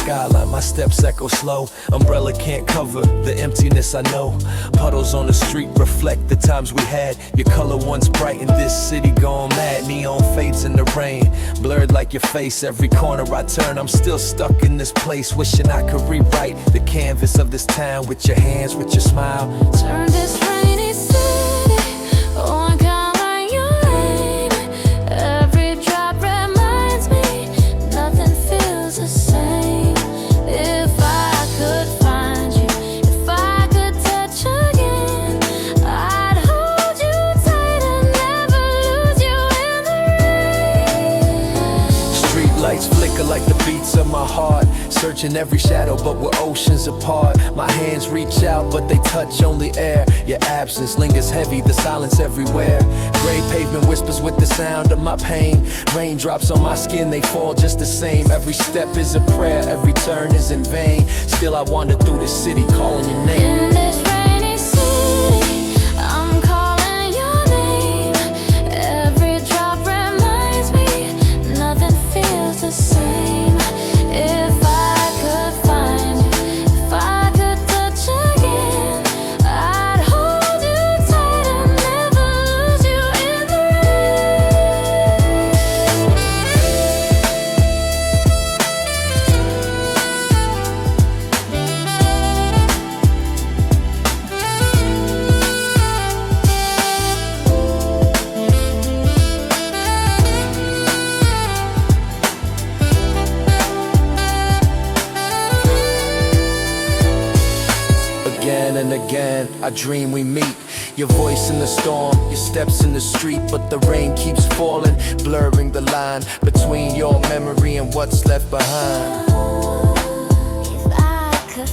skyline, my steps echo slow. Umbrella can't cover the emptiness I know. Puddles on the street reflect the times we had. Your color once brightened this city gone mad. Neon fades in the rain, blurred like your face. Every corner I turn, I'm still stuck in this place, wishing I could rewrite the canvas of this town with your hands, with your smile. Turn this rainy city on color your name. Every drop reminds me nothing feels the same. If I could find you, if I could touch again, I'd hold you tight and never lose you in the rain. Street lights flicker like the beats of my heart, searching every shadow but we're oceans apart. My hands reach out but they touch only air. Your absence lingers heavy, the silence everywhere. Gray pavement whispers with the sound of my pain. Raindrops on my skin, they fall just the same. Every step is a prayer, every turn is in vain. Still I wander through this city calling your name. In this rainy city, I'm calling your name. Every drop reminds me nothing feels the same. If I could find you, if I could touch again, I'd hold you tight and never lose you in the Again and again, I dream we meet. Your voice in the storm, your steps in the street. But the rain keeps falling, blurring the line between your memory and what's left behind. If I could